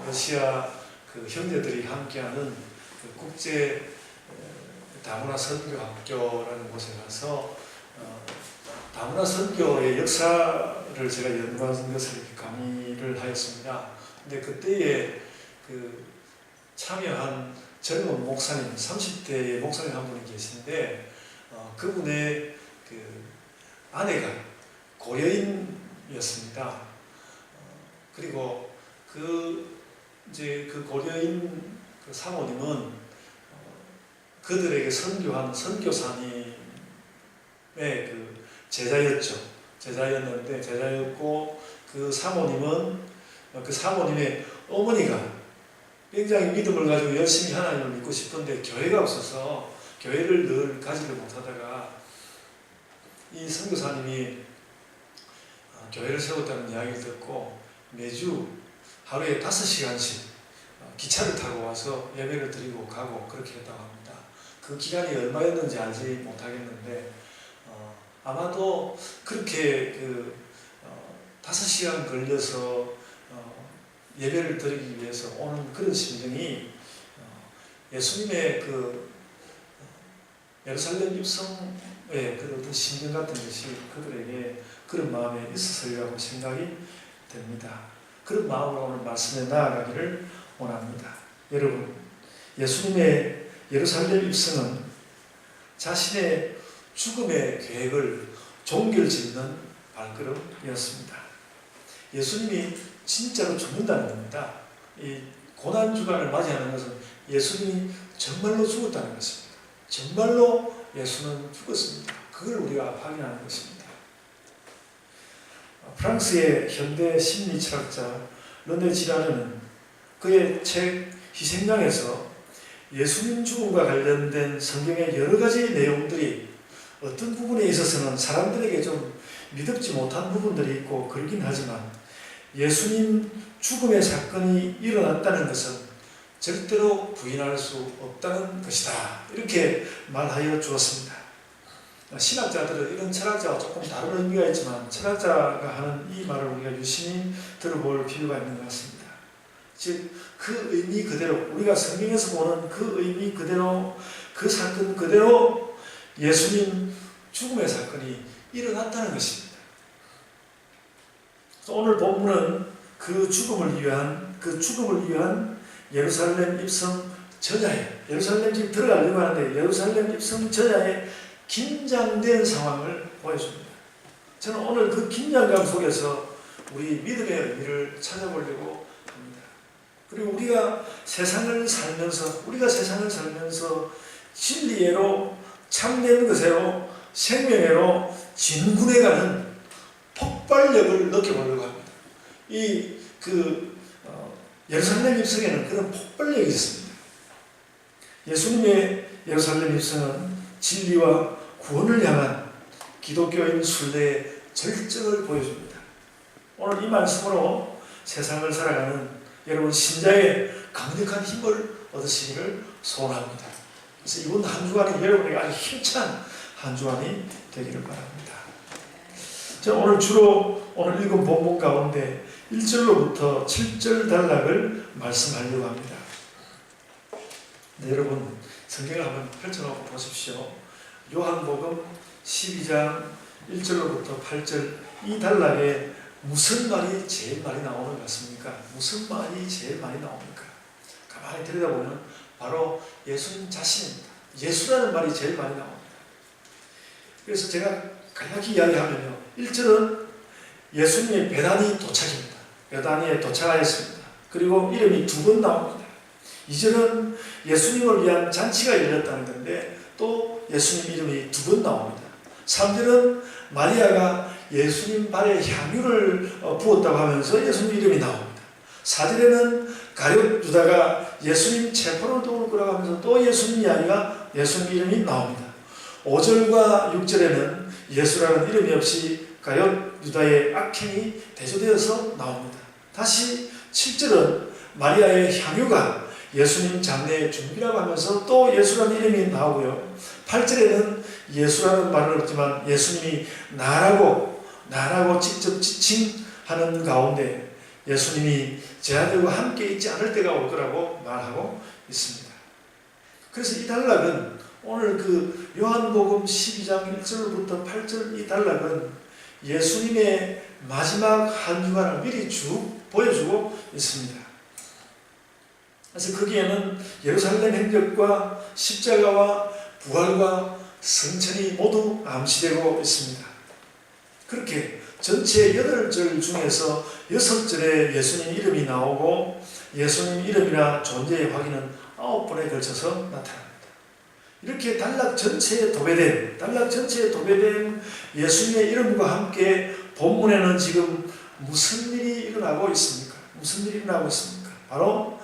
러시아 그 형제들이 함께하는 그 국제 다문화 선교학교라는 곳에 가서 다문화 선교의 역사를 제가 연구하는 것을 이렇게 강의를 하였습니다. 근데 그때에 그 참여한 젊은 목사님, 30대의 목사님 한 분이 계신데 그분의 그 아내가 고려인이었습니다. 그리고 이제 그 고려인 그 사모님은 그들에게 선교한 선교사님의 그 제자였고 그 사모님은 그 사모님의 어머니가 굉장히 믿음을 가지고 열심히 하나님을 믿고 싶은데 교회가 없어서 교회를 늘 가지를 못하다가 이 선교사님이 교회를 세웠다는 이야기를 듣고 매주 하루에 5시간씩 기차를 타고 와서 예배를 드리고 가고 그렇게 했다고 합니다. 그 기간이 얼마였는지 알지 못하겠는데 아마도 그렇게 5시간 걸려서 예배를 드리기 위해서 오는 그런 심정이 예수님의 그 예루살렘 입성의 그런 어떤 심정 같은 것이 그들에게 그런 마음에 있었으리라고 생각이 됩니다. 그런 마음으로 오늘 말씀에 나아가기를 원합니다. 여러분, 예수님의 예루살렘 입성은 자신의 죽음의 계획을 종결짓는 발걸음이었습니다. 예수님이 진짜로 죽는다는 겁니다. 이 고난주간을 맞이하는 것은 예수님이 정말로 죽었다는 것입니다. 정말로 예수는 죽었습니다. 그걸 우리가 확인하는 것입니다. 프랑스의 현대 심리 철학자 르네 지라르는 그의 책 희생양에서 예수님 죽음과 관련된 성경의 여러 가지 내용들이 어떤 부분에 있어서는 사람들에게 좀 믿음지 못한 부분들이 있고 그러긴 하지만 예수님 죽음의 사건이 일어났다는 것은 절대로 부인할 수 없다는 것이다. 이렇게 말하여 주었습니다. 신학자들은 이런 철학자와 조금 다른 의미가 있지만 철학자가 하는 이 말을 우리가 유심히 들어볼 필요가 있는 것 같습니다. 즉, 그 의미 그대로, 우리가 성경에서 보는 그 의미 그대로, 그 사건 그대로 예수님 죽음의 사건이 일어났다는 것입니다. 오늘 본문은 그 죽음을 위한 예루살렘 입성 전야에, 예루살렘 지금 들어가려고 하는데 예루살렘 입성 전야에 긴장된 상황을 보여줍니다. 저는 오늘 그 긴장감 속에서 우리 믿음의 의미를 찾아보려고 합니다. 그리고 우리가 세상을 살면서 진리애로 참된 것으로 생명애로 진군해가는 폭발력을 느껴보려고 합니다. 예루살렘 입성에는 그런 폭발력이 있습니다. 예수님의 예루살렘 입성은 진리와 구원을 향한 기독교인 순례의 절정을 보여줍니다. 오늘 이 말씀으로 세상을 살아가는 여러분 신자의 강력한 힘을 얻으시기를 소원합니다. 그래서 이번 한 주간이 여러분에게 아주 힘찬 한 주간이 되기를 바랍니다. 자, 오늘 주로 오늘 읽은 본문 가운데 1절로부터 7절 단락을 말씀하려고 합니다. 네, 여러분 성경을 한번 펼쳐놓고 보십시오. 요한복음 12장 1절로부터 8절 이 단락에 무슨 말이 제일 많이 나오는 것 같습니까? 무슨 말이 제일 많이 나옵니까? 가만히 들여다보면 바로 예수님 자신입니다. 예수라는 말이 제일 많이 나옵니다. 그래서 제가 간략히 이야기하면요. 1절은 예수님의 베다니 도착입니다. 베다니에 도착하였습니다. 그리고 이름이 2번 나옵니다. 2절은 예수님을 위한 잔치가 열렸다는 건데 또 예수님 이름이 2번 나옵니다. 3절은 마리아가 예수님 발에 향유를 부었다고 하면서 예수님 이름이 나옵니다. 4절에는 가룟 유다가 예수님 체포를 도울 거라고 하면서 또 예수님 이야기가 예수님 이름이 나옵니다. 5절과 6절에는 예수라는 이름이 없이 가룟 유다의 악행이 대조되어서 나옵니다. 다시 7절은 마리아의 향유가 예수님 장례의 준비라고 하면서 또 예수라는 이름이 나오고요. 8절에는 예수라는 말은 없지만 예수님이 나라고 직접 지칭하는 가운데 예수님이 제자들과 함께 있지 않을 때가 올 거라고 말하고 있습니다. 그래서 이 단락은 오늘 그 요한복음 12장 1절부터 8절 이 단락은 예수님의 마지막 한 주간을 미리 쭉 보여주고 있습니다. 그래서 거기에는 예루살렘 행적과 십자가와 부활과 성천이 모두 암시되고 있습니다. 그렇게 전체 8절 중에서 6절에 예수님 이름이 나오고 예수님 이름이나 존재의 확인은 9번에 걸쳐서 나타납니다. 이렇게 단락 전체에 도배된 예수님의 이름과 함께 본문에는 지금 무슨 일이 일어나고 있습니까? 무슨 일이 일어나고 있습니까? 바로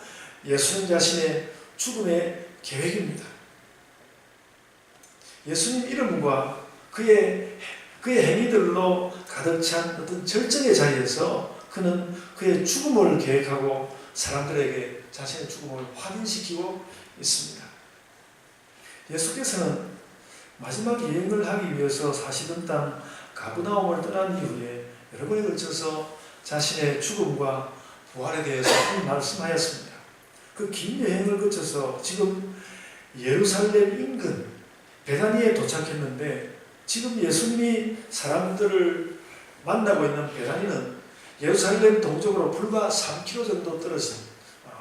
예수님 자신의 죽음의 계획입니다. 예수님 이름과 그의 행위들로 가득 찬 어떤 절정의 자리에서 그는 그의 죽음을 계획하고 사람들에게 자신의 죽음을 확인시키고 있습니다. 예수께서는 마지막 여행을 하기 위해서 사시던 땅 가버나움을 떠난 이후에 여러 번에 걸쳐서 자신의 죽음과 부활에 대해서 말씀하였습니다. 그 긴 여행을 거쳐서 지금 예루살렘 인근 베다니에 도착했는데 지금 예수님이 사람들을 만나고 있는 베다니는 예루살렘 동쪽으로 불과 3km 정도 떨어진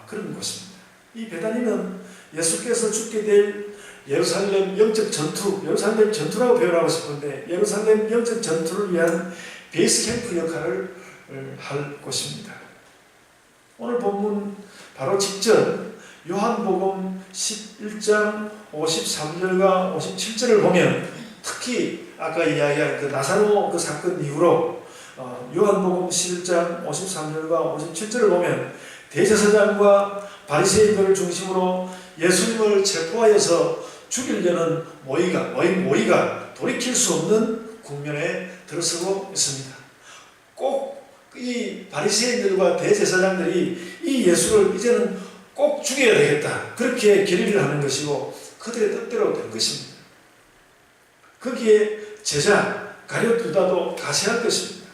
그런 곳입니다. 이 베다니는 예수께서 죽게 될 예루살렘 영적 전투, 예루살렘 전투라고 표현하고 싶은데 예루살렘 영적 전투를 위한 베이스 캠프 역할을 할 곳입니다. 오늘 본문 바로 직전 요한복음 11장 53절과 57절을 보면 특히 아까 이야기한 그 나사로 그 사건 이후로 요한복음 11장 53절과 57절을 보면 대제사장과 바리새인들을 중심으로 예수님을 체포하여서 죽이려는 모의가 돌이킬 수 없는 국면에 들어서고 있습니다. 꼭 이 바리새인들과 대제사장들이 이 예수를 이제는 꼭 죽여야 되겠다. 그렇게 결의를 하는 것이고 그들의 뜻대로 된 것입니다. 거기에 제자 가룟 유다도 가세할 것입니다.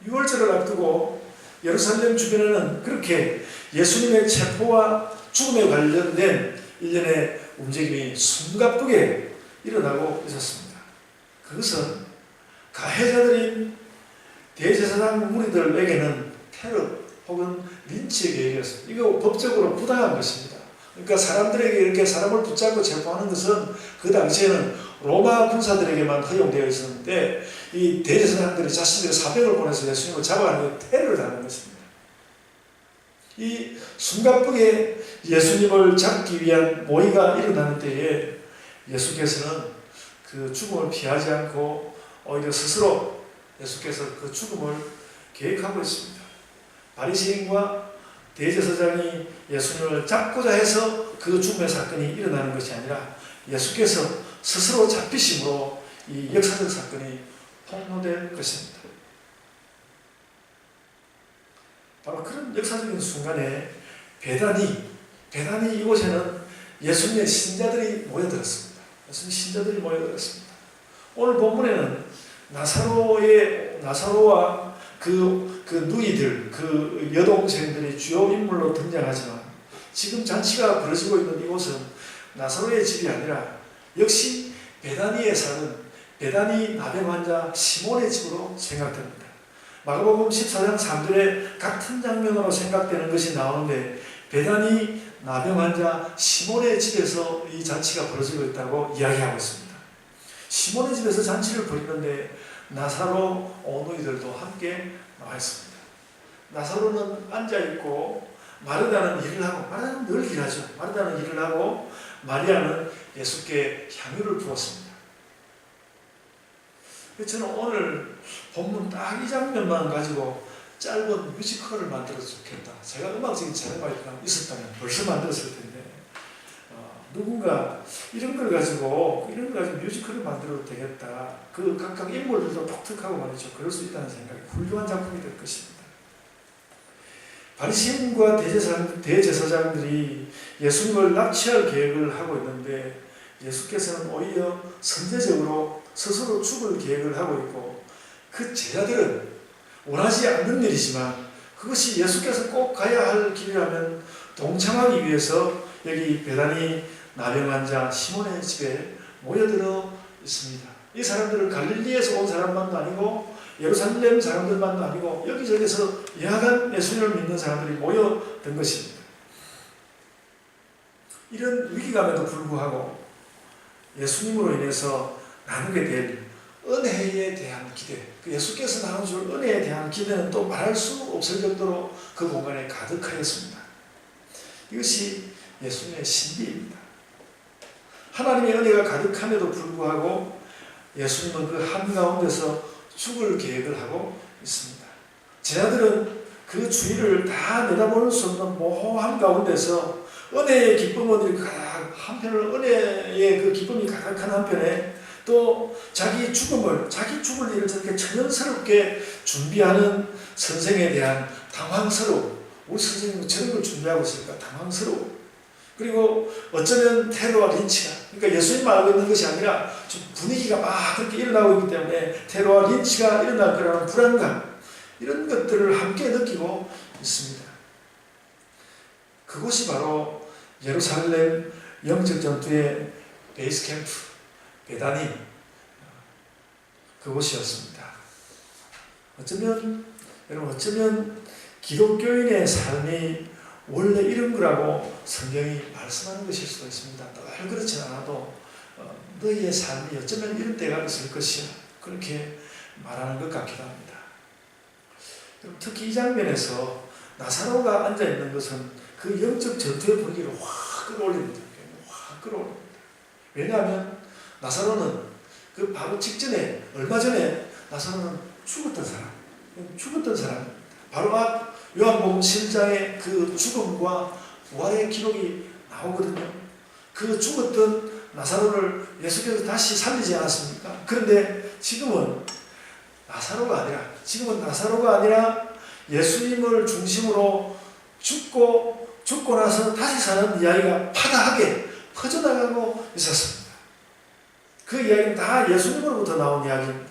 6월절을 앞두고 예루살렘 주변에는 그렇게 예수님의 체포와 죽음에 관련된 일련의 움직임이 숨가쁘게 일어나고 있었습니다. 그것은 가해자들인 대제사장 무리들에게는 테러 혹은 린치의 계획이었습니다. 이거 법적으로 부당한 것입니다. 그러니까 사람들에게 이렇게 사람을 붙잡고 체포하는 것은 그 당시에는 로마 군사들에게만 허용되어 있었는데 이 대제사장들이 자신들의 사병을 보내서 예수님을 잡아가는 테러를 하는 것입니다. 이 숨가쁘게 예수님을 잡기 위한 모의가 일어나는 때에 예수께서는 그 죽음을 피하지 않고 오히려 스스로 예수께서 그 죽음을 계획하고 있습니다. 바리새인과 대제사장이 예수님을 잡고자 해서 그 죽음의 사건이 일어나는 것이 아니라 예수께서 스스로 잡히심으로 이 역사적 사건이 폭로될 것입니다. 바로 그런 역사적인 순간에 베다니 이곳에는 예수님의 신자들이 모여들었습니다. 예수님 신자들이 모여들었습니다. 오늘 본문에는 나사로와 그 누이들, 그 여동생들이 주요 인물로 등장하지만 지금 잔치가 벌어지고 있는 이곳은 나사로의 집이 아니라 역시 베다니에 사는 베다니 나병 환자 시몬의 집으로 생각됩니다. 마가복음 14장 3절에 같은 장면으로 생각되는 것이 나오는데 베다니 나병 환자 시몬의 집에서 이 잔치가 벌어지고 있다고 이야기하고 있습니다. 시몬의 집에서 잔치를 벌이는데 나사로 어머니들도 함께 나와 있습니다. 나사로는 앉아있고 마르다는 일을 하고, 마르다는 늘 일하죠. 마르다는 일을 하고 마리아는 예수께 향유를 부었습니다. 저는 오늘 본문 딱 이 장면만 가지고 짧은 뮤지컬을 만들어도 좋겠다. 제가 음악적인 재능이 있었다면 벌써 만들었을 텐데 누군가 이런 걸 가지고 뮤지컬을 만들어도 되겠다. 그 각각 인물들도 독특하고 말이죠. 그럴 수 있다는 생각이 훌륭한 작품이 될 것입니다. 바리새인과 대제사장들이 예수님을 납치할 계획을 하고 있는데 예수께서는 오히려 선제적으로 스스로 죽을 계획을 하고 있고 그 제자들은 원하지 않는 일이지만 그것이 예수께서 꼭 가야 할 길이라면 동참하기 위해서 여기 베다니 나병 환자 시몬의 집에 모여들어 있습니다. 이 사람들은 갈릴리에서 온 사람만도 아니고 예루살렘 사람들만도 아니고 여기저기서 여하간 예수님을 믿는 사람들이 모여든 것입니다. 이런 위기감에도 불구하고 예수님으로 인해서 나누게 될 은혜에 대한 기대, 예수께서 나눠줄 은혜에 대한 기대는 또 말할 수 없을 정도로 그 공간에 가득하였습니다. 이것이 예수님의 신비입니다. 하나님의 은혜가 가득함에도 불구하고 예수님은 그 한가운데서 죽을 계획을 하고 있습니다. 제자들은 그 주위를 다 내다볼 수 없는 모호한 가운데서 은혜의 기쁨은 한편으로 은혜의 그 기쁨이 가득한 한편에 또 자기 죽을 일을 저렇게 천연스럽게 준비하는 선생에 대한 당황스러움, 우리 선생님은 저런 걸 준비하고 있을까 당황스러움, 그리고 어쩌면 테러와 린치가, 그러니까 예수님만 알고 있는 것이 아니라 좀 분위기가 막 그렇게 일어나고 있기 때문에 테러와 린치가 일어날 거라는 불안감, 이런 것들을 함께 느끼고 있습니다. 그곳이 바로 예루살렘 영적 전투의 베이스 캠프, 베다니, 그곳이었습니다. 어쩌면 기독교인의 삶이 원래 이런 거라고 성경이 말씀하는 것일 수도 있습니다. 늘 그렇지 않아도 너희의 삶이 어쩌면 이런 때가 있을 것이야, 그렇게 말하는 것 같기도 합니다. 특히 이 장면에서 나사로가 앉아있는 것은 그 영적 전투의 분위기를 확 끌어올립니다. 확 끌어올립니다. 왜냐하면 나사로는 그 바로 직전에, 얼마 전에 나사로는 죽었던 사람입니다. 바로 앞 요한복음 7장의 그 죽음과 부활의 기록이 나오거든요. 그 죽었던 나사로를 예수께서 다시 살리지 않았습니까? 그런데 지금은 나사로가 아니라 예수님을 중심으로 죽고 나서 다시 사는 이야기가 파다하게 퍼져나가고 있었습니다. 그 이야기는 다 예수님으로부터 나온 이야기입니다.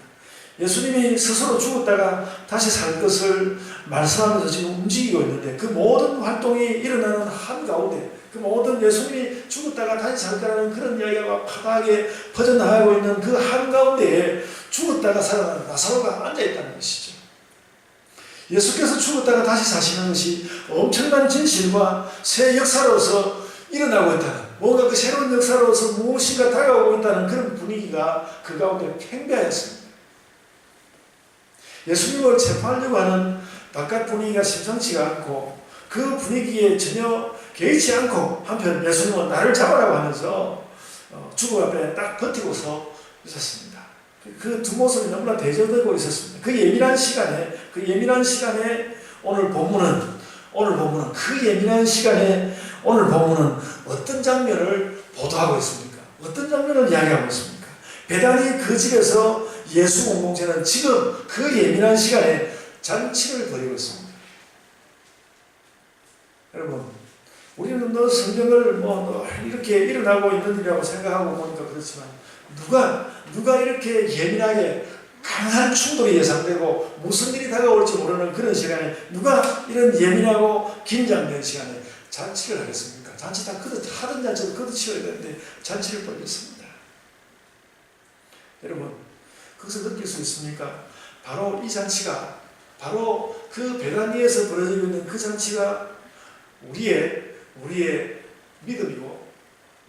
예수님이 스스로 죽었다가 다시 살 것을 말씀하면서 지금 움직이고 있는데, 그 모든 활동이 일어나는 한가운데, 그 모든 예수님이 죽었다가 다시 살 거라는 그런 이야기가 파다하게 퍼져나가고 있는 그 한가운데에 죽었다가 살아나는 나사로가 앉아있다는 것이죠. 예수께서 죽었다가 다시 사시는 것이 엄청난 진실과 새 역사로서 일어나고 있다는, 뭔가 그 새로운 역사로서 무엇인가 다가오고 있다는 그런 분위기가 그 가운데 팽배하였습니다. 예수님을 체포하려고 하는 바깥 분위기가 심상치가 않고, 그 분위기에 전혀 개의치 않고 한편 예수님은 나를 잡아라고 하면서 죽음 앞에 딱 버티고 서 있었습니다. 그 두 모습이 너무나 대조되고 있었습니다. 그 예민한 시간에 오늘 본문은 어떤 장면을 보도하고 있습니까? 어떤 장면을 이야기하고 있습니까? 베다니 그 집에서 예수 공동체는 지금 그 예민한 시간에 잔치를 벌이고 있습니다. 여러분, 우리는 성경을 이렇게 일어나고 있는 일이라고 생각하고 보니까 그렇지만, 누가 이렇게 예민하게 강한 충돌이 예상되고 무슨 일이 다가올지 모르는 그런 시간에, 누가 이런 예민하고 긴장된 시간에 잔치를 하겠습니까? 잔치 다 하던 잔치도 거듭치워야 되는데 잔치를 벌였습니다. 여러분, 거기서 느낄 수 있습니까? 바로 이 잔치가, 바로 그 베다니에서 벌어지고 있는 그 잔치가 우리의 믿음이고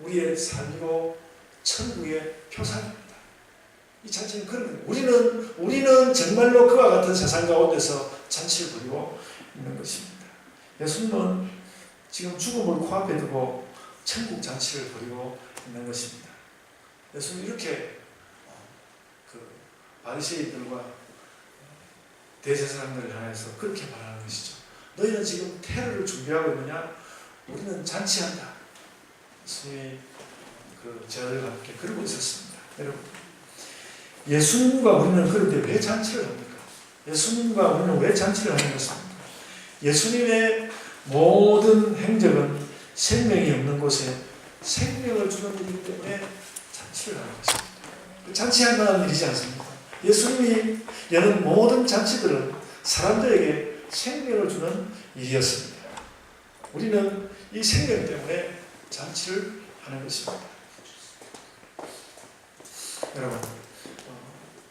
우리의 삶이고 천국의 표상입니다. 이 잔치는 그런 거예요. 우리는 정말로 그와 같은 세상 가운데서 잔치를 벌이고 있는 것입니다. 예수님은 지금 죽음을 코앞에 두고 천국 잔치를 벌이고 있는 것입니다. 예수님은 이렇게 바리새인들과 대제사장들을 향해서 그렇게 말하는 것이죠. 너희는 지금 테러를 준비하고 있느냐? 우리는 잔치한다. 예수님이 그 제자들과 함께 그러고 있었습니다. 여러분, 예수님과 우리는 그런데 왜 잔치를 합니까? 예수님과 우리는 왜 잔치를 하는 것입니까? 예수님의 모든 행적은 생명이 없는 곳에 생명을 주는 일이기 때문에 잔치를 하는 것입니다. 잔치할 만한 일이지 않습니까? 예수님이 여는 모든 잔치들은 사람들에게 생명을 주는 일이었습니다. 우리는 이 생명 때문에 잔치를 하는 것입니다. 여러분,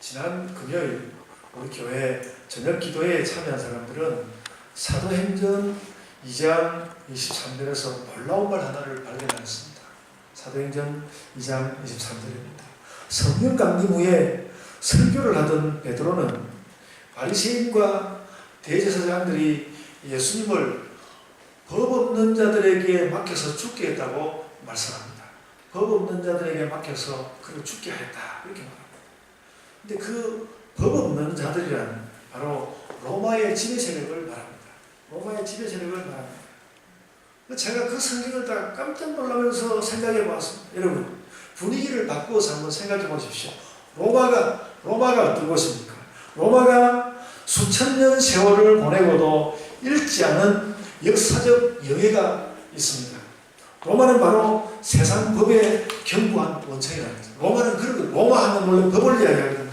지난 금요일 우리 교회 저녁 기도회에 참여한 사람들은 사도행전 2장 23절에서 놀라운 말 하나를 발견하였습니다. 사도행전 2장 23절입니다. 성령 강림 후에 설교를 하던 베드로는 바리새인과 대제사장들이 예수님을 법 없는 자들에게 맡겨서 죽게 했다고 말씀합니다. 법 없는 자들에게 맡겨서 그를 죽게 하였다 이렇게 말합니다. 근데 그 법 없는 자들이란 바로 로마의 지배 세력을 말합니다. 로마의 지배 세력을 말합니다. 제가 그 성경을 다 깜짝 놀라면서 생각해 보았습니다. 여러분, 분위기를 바꾸어서 한번 생각해 보십시오. 로마가 어떤 곳입니까? 로마가 수천 년 세월을 보내고도 잃지 않은 역사적 영예가 있습니다. 로마는 바로 세상 법에 견고한 원천이라는 거죠. 로마는 그런 거, 로마 하면 원래 법을 이야기하거든요.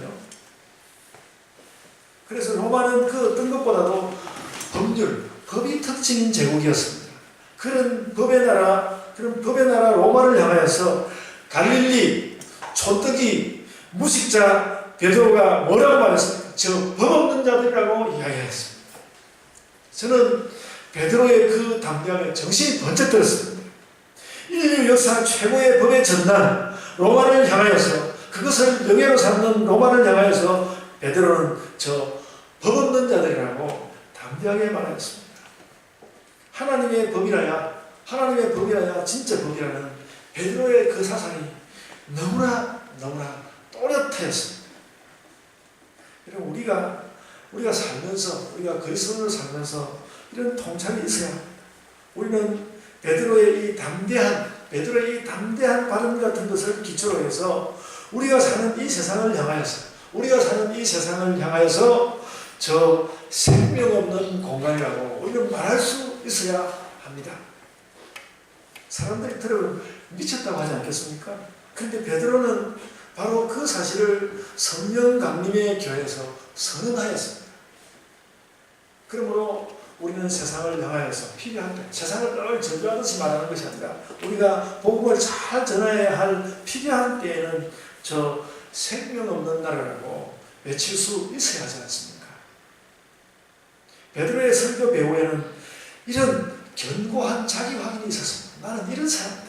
그래서 로마는 그 어떤 것보다도 법이 특징인 제국이었습니다. 그런 법의 나라 로마를 향하여서 갈릴리, 촌뜨기, 무식자 베드로가 뭐라고 말했습니까? 저 법 없는 자들이라고 이야기했습니다. 저는 베드로의 그 담대함에 정신이 번쩍 들었습니다. 인류 역사 최고의 법의 전당 로마를 향하여서 그것을 명예로 삼는 로마를 향하여서 베드로는 저 법 없는 자들이라고 담대하게 말하였습니다. 하나님의 법이라야 진짜 법이라는 베드로의 그 사상이 너무나 또렷하였습니다. 여러분, 우리가 살면서, 우리가 그리스도를 살면서 이런 통찰이 있어야 합니다. 우리는 베드로의 이 담대한 발언 같은 것을 기초로 해서 우리가 사는 이 세상을 향하여서 저 생명 없는 공간이라고 우리는 말할 수 있어야 합니다. 사람들이 들으면 미쳤다고 하지 않겠습니까? 그런데 베드로는 바로 그 사실을 성령 강림의 교회에서 선언하였습니다. 그러므로 우리는 세상을 향하여서 필요한 때, 세상을 늘 전도하듯이 말하는 것이 아니라 우리가 복음을 잘 전해야 할 필요한 때에는 저 생명 없는 나라라고 외칠 수 있어야 하지 않습니까? 베드로의 설교 배후에는 이런 견고한 자기 확인이 있었습니다. 나는 이런 사람이다.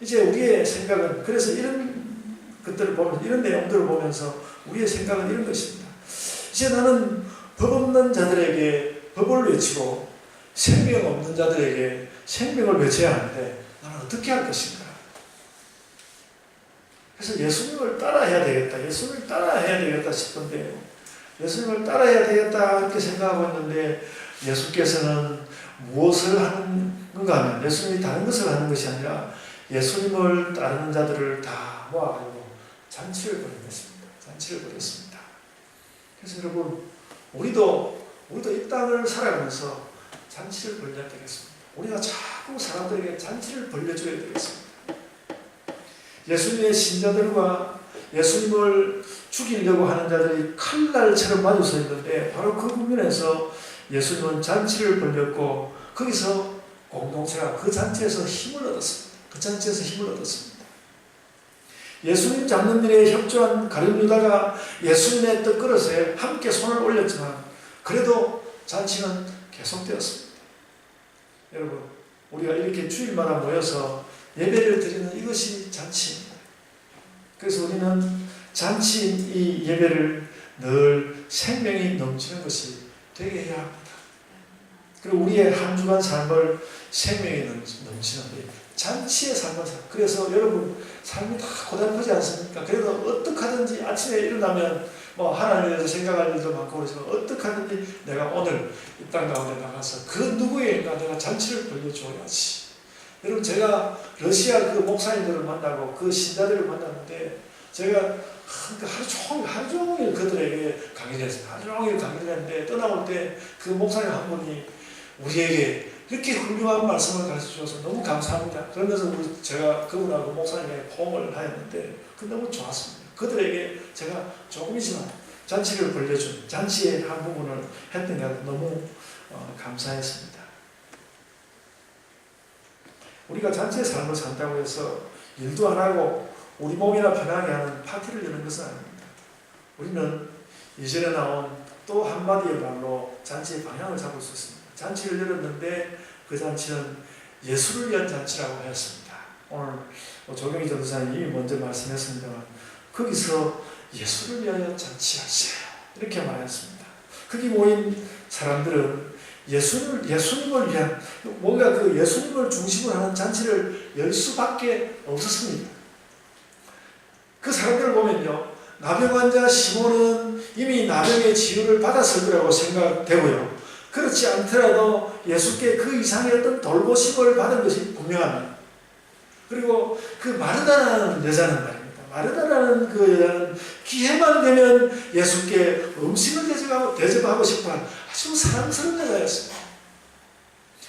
이제 우리의 생각은, 그래서 이런 것들을 보면서, 이런 내용들을 보면서 우리의 생각은 이런 것입니다. 이제 나는 법 없는 자들에게 법을 외치고 생명 없는 자들에게 생명을 외쳐야 하는데 나는 어떻게 할 것인가? 그래서 예수님을 따라해야 되겠다 싶은데, 예수님을 따라해야 되겠다 이렇게 생각하고 있는데, 예수께서는 무엇을 하는가 하면 예수님이 다른 것을 하는 것이 아니라 예수님을 따르는 자들을 다 모아가지고 잔치를 벌였습니다. 그래서 여러분, 우리도 이 땅을 살아가면서 잔치를 벌여야 되겠습니다. 우리가 자꾸 사람들에게 잔치를 벌려줘야 되겠습니다. 예수님의 신자들과 예수님을 죽이려고 하는 자들이 칼날처럼 마주 서 있는데, 바로 그 부분에서 예수님은 잔치를 벌였고 거기서 공동체가 그 잔치에서 힘을 얻었습니다. 예수님 잡는 일에 협조한 가룟 유다가 예수님의 떡그릇에 함께 손을 올렸지만 그래도 잔치는 계속되었습니다. 여러분, 우리가 이렇게 주일마다 모여서 예배를 드리는 이것이 잔치입니다. 그래서 우리는 잔치인 이 예배를 늘 생명이 넘치는 것이 되게 해야 합니다. 그리고 우리의 한 주간 삶을 생명이 넘치는 잔치의 삶을 살. 그래서 여러분 삶이 다 고달프지 않습니까? 그래도 어떻게 하든지 아침에 일어나면 하나님에 대해서 생각할 일도 많고 그러지만 어떻게 하든지 내가 오늘 이 땅 가운데 나가서 그 누구에인가 내가 잔치를 벌려줘야지. 여러분, 제가 러시아 그 목사님들을 만나고 그 신자들을 만났는데 제가 하루 종일 그들에게 강의를 했어요. 하루 종일 강의를 했는데 떠나올 때 그 목사님 한 분이 우리에게 이렇게 훌륭한 말씀을 가르쳐 주셔서 너무 감사합니다. 그러면서 제가 그분하고 목사님의 포옹을 하였는데 너무 좋았습니다. 그들에게 제가 조금이지만 잔치를 벌려준 잔치의 한 부분을 했던 게 너무 감사했습니다. 우리가 잔치의 삶을 산다고 해서 일도 안 하고 우리 몸이나 편하게 하는 파티를 여는 것은 아닙니다. 우리는 이전에 나온 또 한마디의 말로 잔치의 방향을 잡을 수 있습니다. 잔치를 열었는데 그 잔치는 예수를 위한 잔치라고 하였습니다. 오늘 조경희 전도사님이 먼저 말씀했습니다만 거기서 예수를 위하여 잔치하세요 이렇게 말했습니다. 거기 모인 사람들은 예수님을 위한 뭔가 그 예수님을 중심으로 하는 잔치를 열 수밖에 없었습니다. 그 사람들을 보면요, 나병 환자 시몬은 이미 나병의 치유를 받았을 거라고 생각되고요. 그렇지 않더라도 예수께 그 이상의 어떤 돌보심을 받은 것이 분명합니다. 그리고 그 마르다라는 여자는 말입니다. 마르다라는 그 여자는 기회만 되면 예수께 음식을 대접하고 싶어하는 아주 사랑스러운 여자였습니다.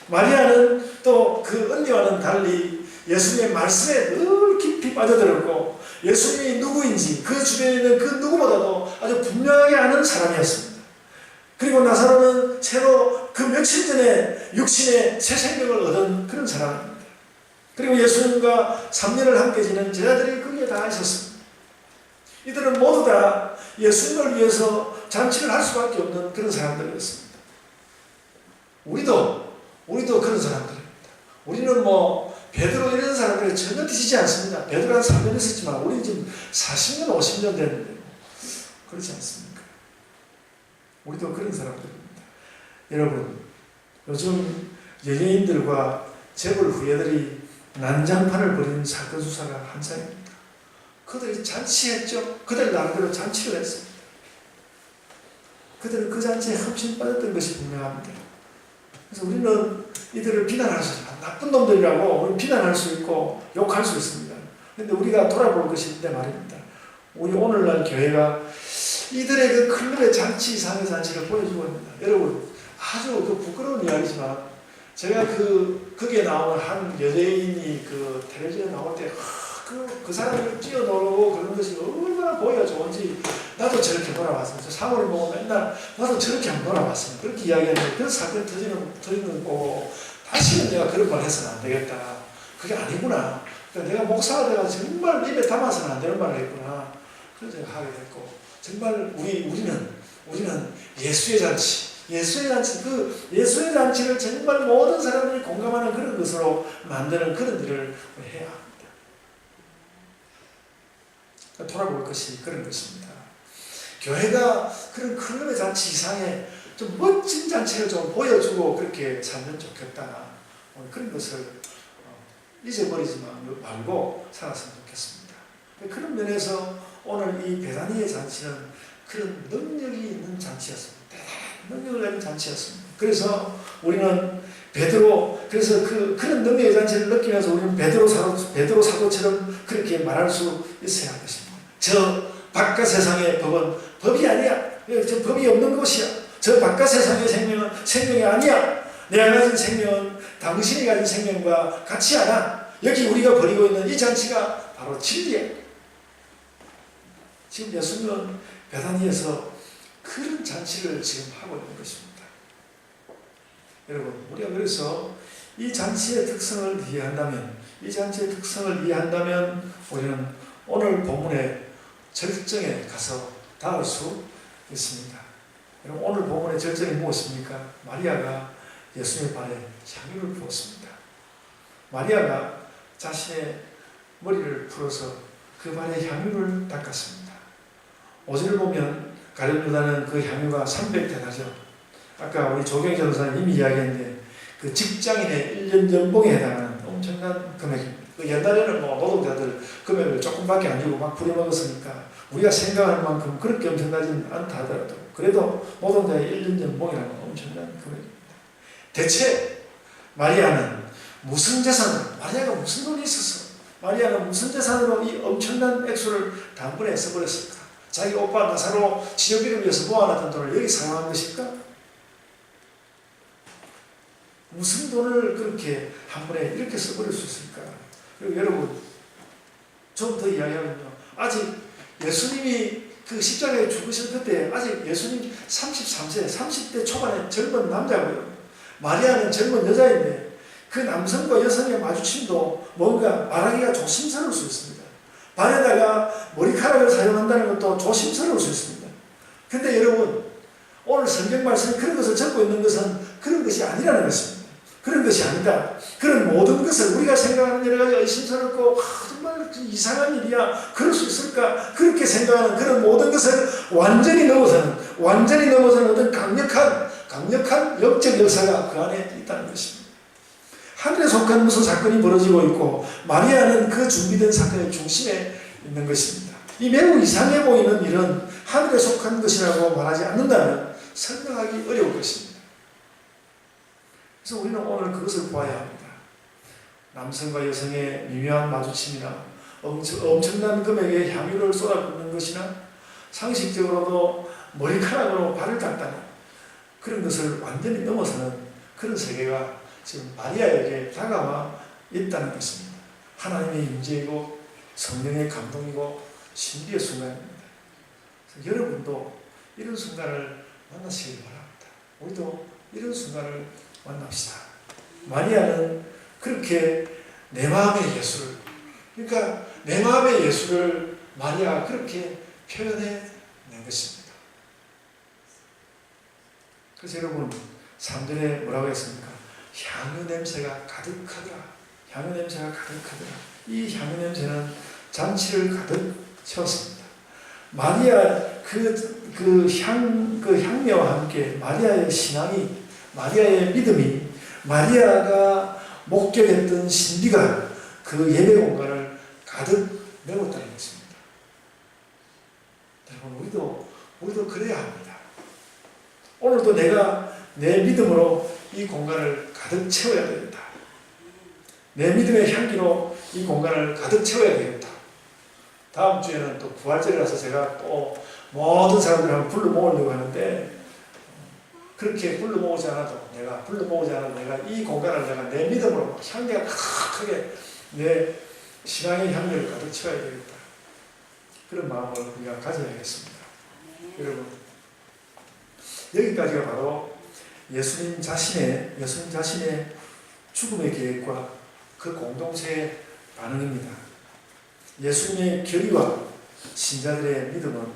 마리아는 또 그 언니와는 달리 예수님의 말씀에 늘 깊이 빠져들었고 예수님이 누구인지 그 주변에 있는 그 누구보다도 아주 분명하게 아는 사람이었습니다. 그리고 나사로는 새로 그 며칠 전에 육신의 새 생명을 얻은 그런 사람입니다. 그리고 예수님과 3년을 함께 지낸 제자들이 거기에 다 있었습니다. 이들은 모두 다 예수님을 위해서 잔치를 할 수밖에 없는 그런 사람들이었습니다. 우리도 그런 사람들입니다. 우리는 베드로 이런 사람들이 전혀 뒤지지 않습니다. 베드로 한 3년 있었지만 우리는 지금 40년, 50년 됐는데 그렇지 않습니까? 우리도 그런 사람들입니다. 여러분, 요즘 연예인들과 재벌 후예들이 난장판을 벌이는 사건 수사가 한창입니다. 그들이 잔치했죠. 그들 나름대로 잔치를 했습니다. 그들은 그 잔치에 흠씬 빠졌던 것이 분명합니다. 그래서 우리는 이들을 비난할 수 있습니다. 나쁜 놈들이라고 우리 비난할 수 있고 욕할 수 있습니다. 그런데 우리가 돌아볼 것이 있는데 말입니다. 우리 오늘날 교회가 이들의 그 클럽의 잔치 이상의 잔치를 보여주고 있습니다. 여러분, 아주 그 부끄러운 이야기지만 제가 거기에 나오는 한 여자인이 그 텔레비전에 나올 때 그 사람을 뛰어놀고 그런 것이 얼마나 보기가 좋은지 나도 저렇게 놀아봤습니다. 사모를 보고 맨날 나도 저렇게 한번 놀아봤습니다. 그렇게 이야기했는데 그 사건 터지는 거고 다시는 내가 그런 말 해서는 안 되겠다. 그게 아니구나. 그러니까 내가 목사가 돼가 정말 입에 담아서는 안 되는 말을 했구나. 그래서 제가 하게 됐고 정말 우리는 예수의 잔치, 예수의 잔치를 정말 모든 사람들이 공감하는 그런 것으로 만드는 그런 일을 해야 합니다. 돌아볼 것이 그런 것입니다. 교회가 그런 클럽의 잔치 이상의 좀 멋진 잔치를 좀 보여주고 그렇게 살면 좋겠다. 그런 것을 잊어버리지 말고 살았으면 좋겠습니다. 그런 면에서 오늘 이 베다니의 잔치는 그런 능력이 있는 잔치였습니다. 대단한 능력을 가진 잔치였습니다. 그래서 우리는 그래서 그런 능력의 잔치를 느끼면서 우리는 베드로 사도처럼 그렇게 말할 수 있어야 할 것입니다. 저 바깥 세상의 법은 법이 아니야. 저 법이 없는 곳이야. 저 바깥 세상의 생명은 생명이 아니야. 내가 가진 생명은 당신이 가진 생명과 같지 않아. 여기 우리가 벌이고 있는 이 잔치가 바로 진리야. 지금 예수님은 베다니에서 그런 잔치를 지금 하고 있는 것입니다. 여러분, 우리가 그래서 이 잔치의 특성을 이해한다면 우리는 오늘 본문의 절정에 가서 닿을 수 있습니다. 여러분, 오늘 본문의 절정이 무엇입니까? 마리아가 예수님의 발에 향유를 부었습니다. 마리아가 자신의 머리를 풀어서 그 발에 향유를 닦았습니다. 5절을 보면 가룟 유다는 그 향유가 300데나리온, 아까 우리 조경희 전도사님 이미 이야기했는데 그 직장인의 1년 연봉에 해당하는 엄청난 금액입니다. 그 옛날에는 노동자들 금액을 조금밖에 안 주고 막 부려먹었으니까 우리가 생각하는 만큼 그렇게 엄청나진 않다 하더라도 그래도 노동자의 1년 연봉이라는 엄청난 금액입니다. 대체 마리아가 무슨 돈이 있어서 마리아는 무슨 재산으로 이 엄청난 액수를 단번에 써버렸을까? 자기 오빠 나사로 치료비를 위해서 모아놨던 돈을 여기 사용한 것일까? 무슨 돈을 그렇게 한 번에 이렇게 써버릴 수 있을까? 그리고 여러분, 좀 더 이야기하면요, 아직 예수님이 그 십자가에 죽으신 그때 아직 예수님 33세, 30대 초반의 젊은 남자고요. 마리아는 젊은 여자인데 그 남성과 여성의 마주침도 뭔가 말하기가 조심스러울 수 있습니다. 발에다가 머리카락을 사용한다는 것도 조심스러울 수 있습니다. 근데 여러분, 오늘 성경 말씀에 그런 것을 적고 있는 것은 그런 것이 아니라는 것입니다. 그런 것이 아니다. 그런 모든 것을 우리가 생각하는 여러 가지 의심스럽고 정말 이상한 일이야, 그럴 수 있을까, 그렇게 생각하는 그런 모든 것을 완전히 넘어서는 어떤 강력한 영적 역사가 그 안에 있다는 것입니다. 하늘에 속한 무슨 사건이 벌어지고 있고 마리아는 그 준비된 사건의 중심에 있는 것입니다. 이 매우 이상해 보이는 일은 하늘에 속한 것이라고 말하지 않는다면 설명하기 어려울 것입니다. 그래서 우리는 오늘 그것을 보아야 합니다. 남성과 여성의 미묘한 마주침이나 엄청난 금액의 향유를 쏟아붓는 것이나 상식적으로도 머리카락으로 발을 닦다는 그런 것을 완전히 넘어서는 그런 세계가 지금 마리아에게 다가와 있다는 것입니다. 하나님의 임재이고 성령의 감동이고 신비의 순간입니다. 여러분도 이런 순간을 만나시길 바랍니다. 우리도 이런 순간을 만납시다. 마리아는 그렇게 내 마음의 예수를, 그러니까 내 마음의 예수를 마리아가 그렇게 표현해 낸 것입니다. 그래서 여러분 3절에 뭐라고 했습니까? 향유 냄새가 가득하더라. 향유 냄새가 가득하더라. 이 향유 냄새는 잔치를 가득 채웠습니다. 마리아 그 향미와 함께 마리아의 신앙이, 마리아의 믿음이, 마리아가 목격했던 신비가 그 예배 공간을 가득 메웠다는 것입니다. 여러분, 우리도 그래야 합니다. 오늘도 내가 내 믿음으로 이 공간을 가득 채워야 되겠다. 내 믿음의 향기로 이 공간을 가득 채워야 되겠다. 다음 주에는 또 부활절이라서 제가 또 모든 사람들을 한번 불러 모으려고 하는데, 그렇게 불러 모으지 않아도 내가 이 공간을 내가 내 믿음으로 향기가 크게 내 신앙의 향기를 가득 채워야 되겠다. 그런 마음을 우리가 가져야겠습니다. 여러분, 여기까지가 바로 예수님 자신의 죽음의 계획과 그 공동체의 반응입니다. 예수님의 결의와 신자들의 믿음은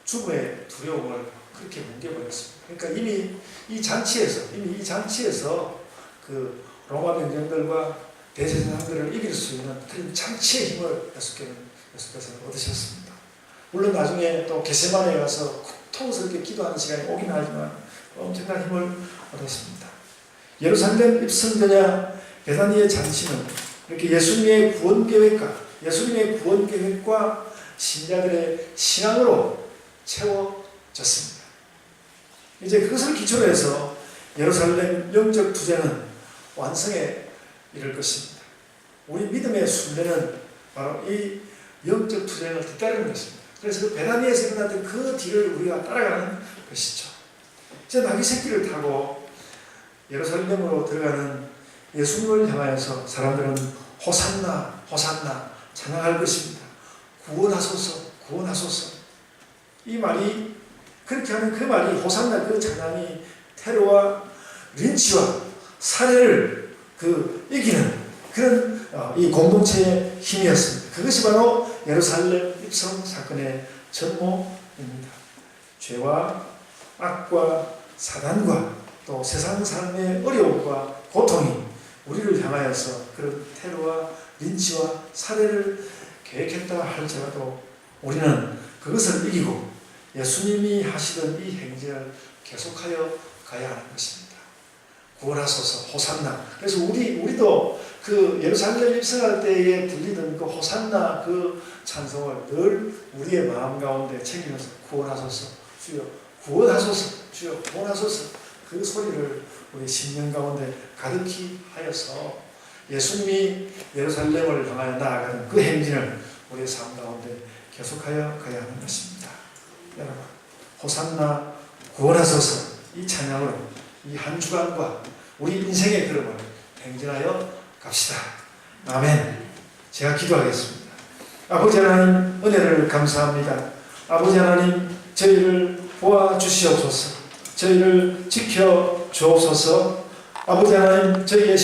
죽음의 두려움을 그렇게 뭉개버렸습니다. 그러니까 이미 이 잔치에서 그 로마 병정들과 대제사장들을 이길 수 있는 그런 잔치의 힘을 예수께서 얻으셨습니다. 물론 나중에 또 겟세마네에 가서 고통스럽게 기도하는 시간이 오긴 하지만 엄청난 힘을 얻었습니다. 예루살렘 입성전야 베다니의 잔치는 이렇게 예수님의 구원 계획과 신자들의 신앙으로 채워졌습니다. 이제 그것을 기초로 해서 예루살렘 영적 투쟁은 완성에 이를 것입니다. 우리 믿음의 순례는 바로 이 영적 투쟁을 뒤따르는 것입니다. 그래서 그 베다니에서 일어났던 그 뒤를 우리가 따라가는 것이죠. 이제 나귀 새끼를 타고 예루살렘으로 들어가는 예수님을 향하여서 사람들은 호산나 호산나 찬양할 것입니다. 구원하소서 구원하소서. 이 말이, 그렇게 하는 그 말이, 호산나 그 찬양이 테러와 린치와 살해를 이기는 그런 이 공동체의 힘이었습니다. 그것이 바로 예루살렘 입성 사건의 전모입니다. 죄와 악과 사단과 또 세상 삶의 어려움과 고통이 우리를 향하여서 그런 테러와 린치와 살해를 계획했다 할지라도 우리는 그것을 이기고 예수님이 하시던 이 행진을 계속하여 가야 하는 것입니다. 구원하소서 호산나. 그래서 우리도 그 예루살렘 입성할 때에 들리던 그 호산나 그 찬송을 늘 우리의 마음 가운데 챙기면서 구원하소서 주여, 구원하소서 주여, 구원하소서, 그 소리를 우리 심령 가운데 가득히 하여서 예수님이 예루살렘을 향하여 나아가는 그 행진을 우리의 삶 가운데 계속하여 가야 하는 것입니다. 여러분, 호산나 구원하소서 이 찬양으로 이 한 주간과 우리 인생의 걸음을 행진하여 갑시다. 아멘. 제가 기도하겠습니다. 아버지 하나님, 은혜를 감사합니다. 아버지 하나님, 저희를 보아 주시옵소서. 저희를 지켜 주옵소서. 아버지 하나님, 저희의